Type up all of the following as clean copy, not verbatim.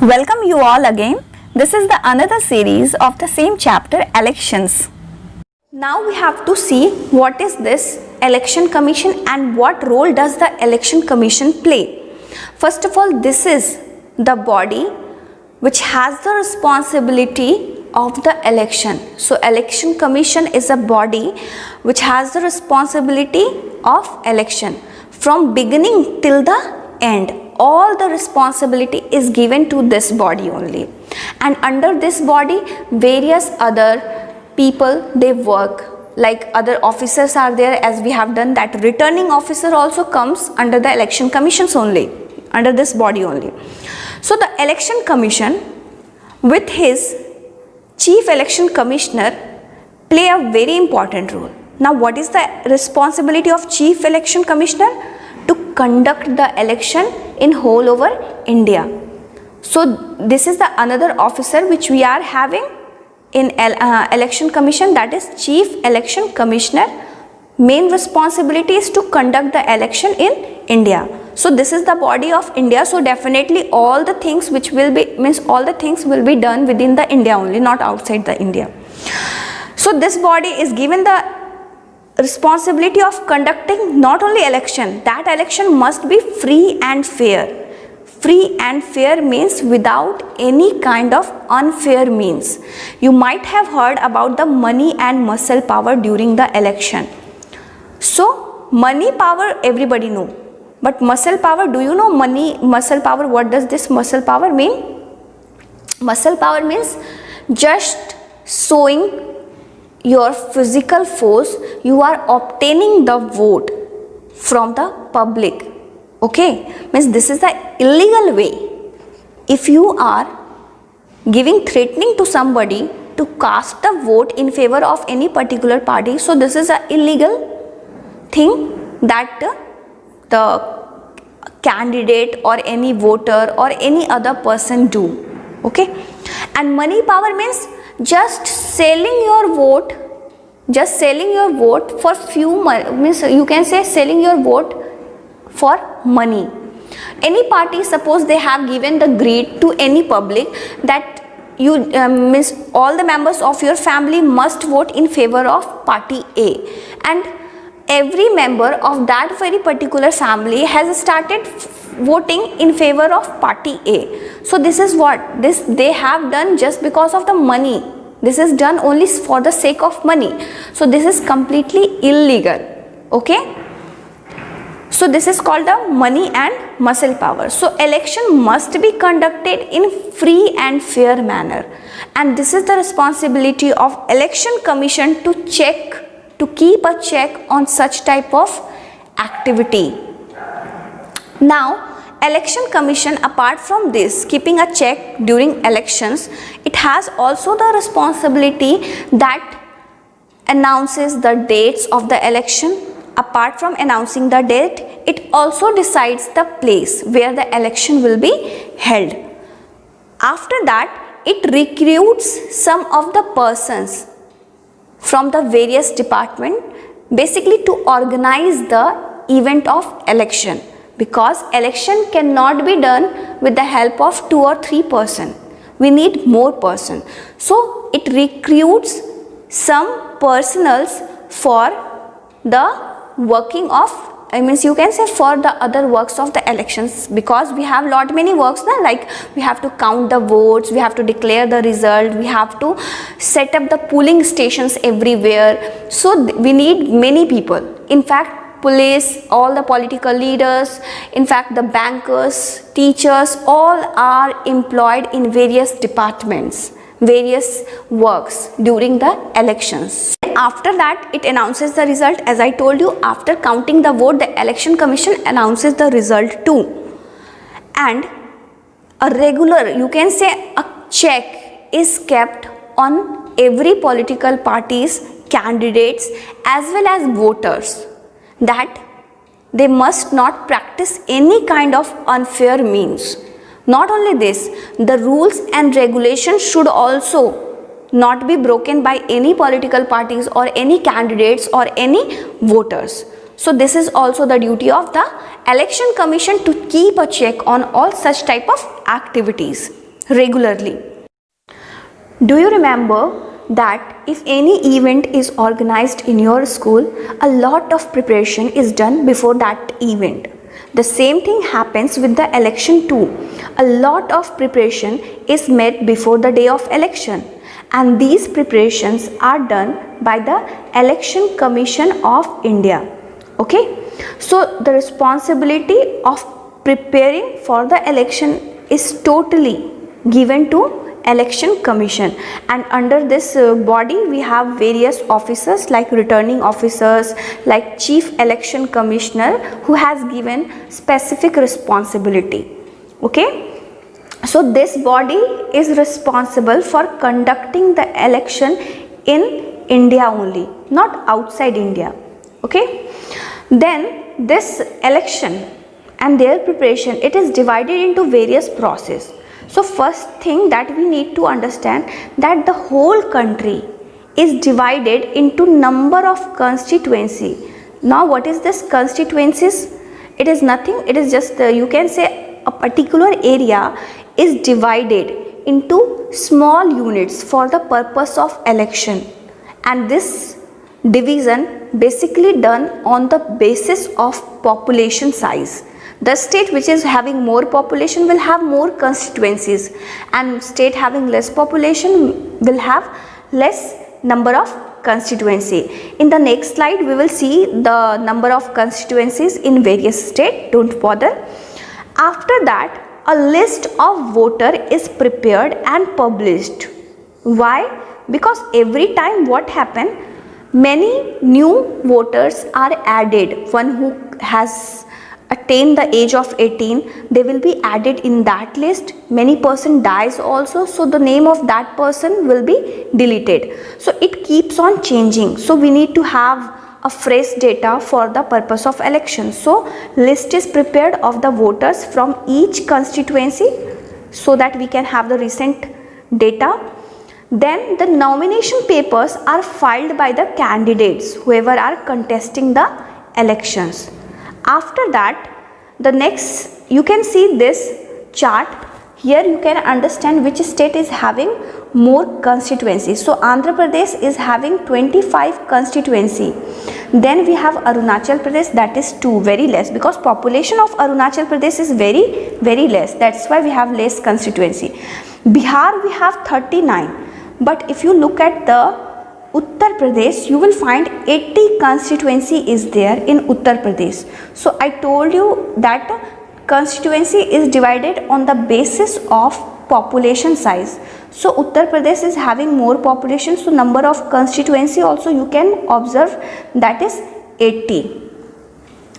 Welcome you all again. This is the another series of the same chapter, elections. Now we have to see what is this election commission and what role does the election commission play. First of all, this is the body which has the responsibility of the election. So election commission is a body which has the responsibility of election from beginning till the end. All the responsibility is given to this body only, and under this body various other people they work, like other officers are there, as we have done that. Returning officer also comes under the election commissions only, under this body only. So the election commission with his chief election commissioner play a very important role. Now what is the responsibility of chief election commissioner? To conduct the election in whole over India. So this is the another officer which we are having in election commission, that is chief election commissioner. Main responsibility is to conduct the election in India. So this is the body of India. So definitely all the things which will be all the things will be done within the India only, not outside the India. So this body is given the responsibility of conducting not only election, that election must be free and fair. Free and fair means without any kind of unfair means. You might have heard about the money and muscle power during the election. So money power everybody know, but muscle power, do you know money, muscle power, what does this muscle power mean? Muscle power means just showing your physical force, you are obtaining the vote from the public. Okay, means this is the illegal way. If you are threatening to somebody to cast the vote in favor of any particular party, so this is an illegal thing that the candidate or any voter or any other person do. Okay, and money power means just selling your vote, for few means you can say selling your vote for money. Any party, suppose they have given the grade to any public that you means all the members of your family must vote in favor of party A, and every member of that very particular family has started voting in favor of party A. So this is what they have done just because of the money. This is done only for the sake of money. So this is completely illegal. Okay. So this is called the money and muscle power. So election must be conducted in free and fair manner, and this is the responsibility of election commission to keep a check on such type of activity. Now election commission, apart from this keeping a check during elections, it has also the responsibility that announces the dates of the election. Apart from announcing the date, it also decides the place where the election will be held. After that, it recruits some of the persons from the various department, basically to organize the event of election, because election cannot be done with the help of 2 or 3 persons. We need more persons. So it recruits some personals for the working of, you can say for the other works of the elections, because we have lot many works now, like we have to count the votes, we have to declare the result, we have to set up the polling stations everywhere. So we need many people. In fact, police, all the political leaders, in fact the bankers, teachers, all are employed in various departments, various works during the elections. After that, it announces the result. As I told you, after counting the vote, the election commission announces the result too. And a regular, you can say a check is kept on every political party's candidates as well as voters, that they must not practice any kind of unfair means. Not only this, the rules and regulations should also not be broken by any political parties or any candidates or any voters. So this is also the duty of the election commission, to keep a check on all such type of activities. regularly. Do you remember that if any event is organized in your school, a lot of preparation is done before that event? The same thing happens with the election too. A lot of preparation is made before the day of election, and these preparations are done by the Election Commission of India. Okay, so the responsibility of preparing for the election is totally given to Election Commission, and under this body we have various officers like returning officers, like Chief Election Commissioner, who has given specific responsibility. Okay, so this body is responsible for conducting the election in India only, not outside India. Okay, then this election and their preparation, it is divided into various process. So first thing that we need to understand, that the whole country is divided into number of constituency. Now what is this constituencies? It is nothing, it is just you can say a particular area is divided into small units for the purpose of election, and this division basically done on the basis of population size. The state which is having more population will have more constituencies, and state having less population will have less number of constituency. In the next slide we will see the number of constituencies in various states, don't bother. After that, a list of voter is prepared and published. Why? Because every time what happen, many new voters are added. One who has attained the age of 18, they will be added in that list. Many person dies also, so the name of that person will be deleted. So it keeps on changing, so we need to have a fresh data for the purpose of election. So list is prepared of the voters from each constituency so that we can have the recent data. Then the nomination papers are filed by the candidates, whoever are contesting the elections. After that, the next, you can see this chart. Here you can understand which state is having more constituencies. So Andhra Pradesh is having 25 constituency. Then we have Arunachal Pradesh, that is 2, very less, because population of Arunachal Pradesh is very less. That's why we have less constituency. Bihar we have 39. But if you look at the Uttar Pradesh, you will find 80 constituency is there in Uttar Pradesh. So I told you that constituency is divided on the basis of population size. So Uttar Pradesh is having more population, so number of constituency also you can observe, that is 80.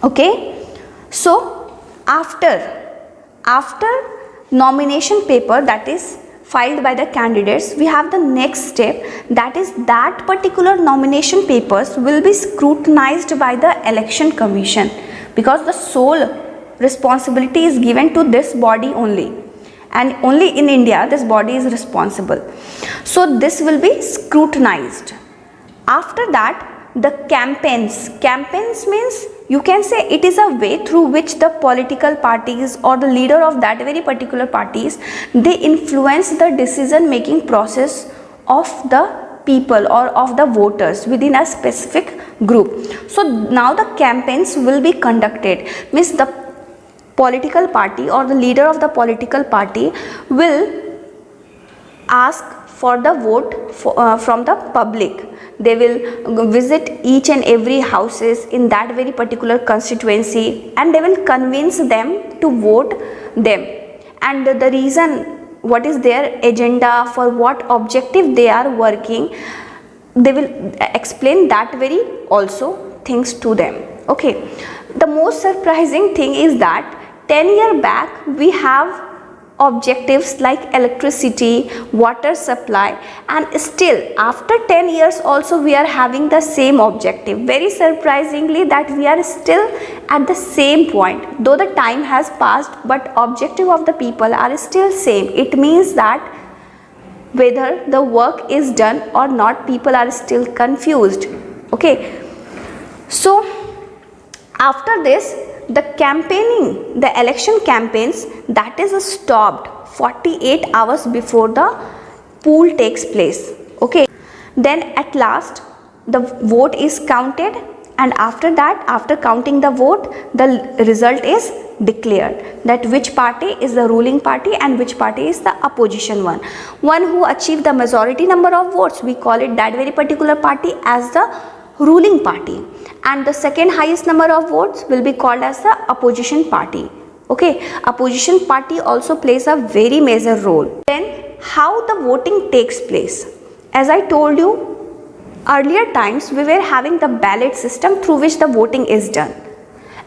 Okay, so after nomination paper, that is filed by the candidates, we have the next step, that is that particular nomination papers will be scrutinized by the Election Commission, because the sole responsibility is given to this body only, and only in India this body is responsible. So this will be scrutinized. After that, the campaigns means you can say it is a way through which the political parties or the leader of that very particular parties, they influence the decision making process of the people or of the voters within a specific group. So now the campaigns will be conducted, means the political party or the leader of the political party will ask for the vote from the public. They will visit each and every houses in that very particular constituency, and they will convince them to vote them, and the reason, what is their agenda, for what objective they are working, they will explain that very also things to them. Okay, the most surprising thing is that 10 years back we have objectives like electricity, water supply, and still after 10 years also we are having the same objective. Very surprisingly that we are still at the same point, though the time has passed, but objective of the people are still same. It means that whether the work is done or not, people are still confused. Okay, so after this, the campaigning, the election campaigns, that is stopped 48 hours before the poll takes place. Okay, then at last the vote is counted, and after that, after counting the vote, the result is declared that which party is the ruling party and which party is the opposition one. One who achieved the majority number of votes, we call it that very particular party as the ruling party, and the second highest number of votes will be called as the opposition party. Okay, opposition party also plays a very major role. Then how the voting takes place? As I told you, earlier times we were having the ballot system through which the voting is done,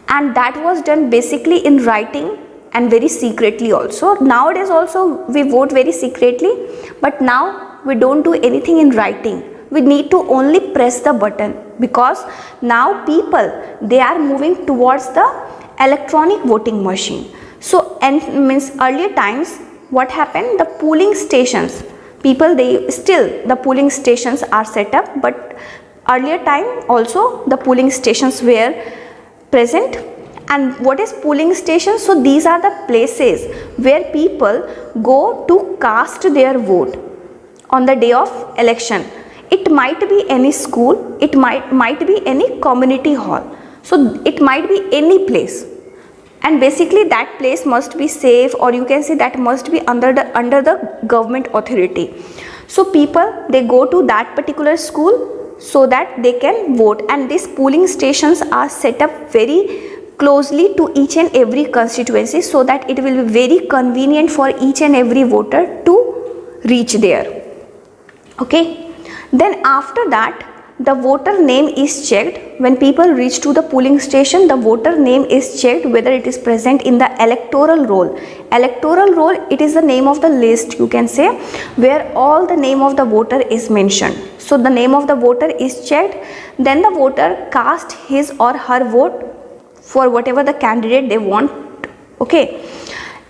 and that was done basically in writing and very secretly also. Nowadays also we vote very secretly, but now we don't do anything in writing. We need to only press the button, because now people, they are moving towards the electronic voting machine. So, and means earlier times what happened, the polling stations, people, they still the polling stations are set up, but earlier time also the polling stations were present. And what is polling stations? So these are the places where people go to cast their vote on the day of election. It might be any school, it might be any community hall, so it might be any place, and basically that place must be safe, or you can say that must be under the government authority. So people, they go to that particular school so that they can vote, and these polling stations are set up very closely to each and every constituency, so that it will be very convenient for each and every voter to reach there. Okay, then after that the voter name is checked. When people reach to the polling station, the voter name is checked whether it is present in the electoral roll. Electoral roll, it is the name of the list, you can say, where all the name of the voter is mentioned. So the name of the voter is checked, then the voter cast his or her vote for whatever the candidate they want. Okay,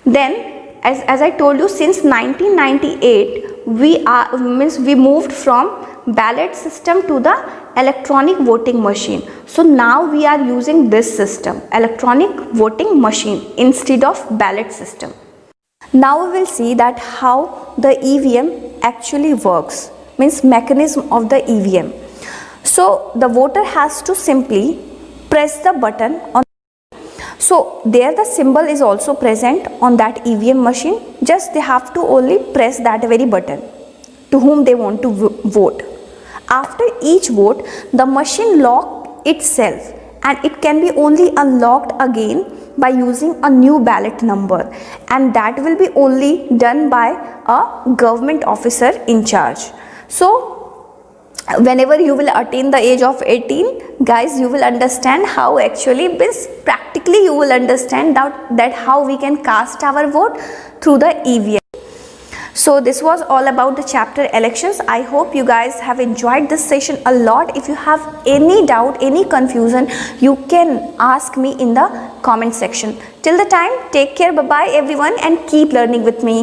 then as I told you, since 1998 we moved from ballot system to the electronic voting machine. So now we are using this system, electronic voting machine, instead of ballot system. Now we will see that how the EVM actually works, means mechanism of the EVM. So the voter has to simply press the button on. So there the symbol is also present on that EVM machine, just they have to only press that very button to whom they want to vote. After each vote, the machine locks itself, and it can be only unlocked again by using a new ballot number, and that will be only done by a government officer in charge. So whenever you will attain the age of 18, guys, you will understand how actually, means practically you will understand that how we can cast our vote through the EVM. So this was all about the chapter elections. I hope you guys have enjoyed this session a lot. If you have any doubt, any confusion, you can ask me in the comment section. Till the time, take care, bye bye everyone, and keep learning with me.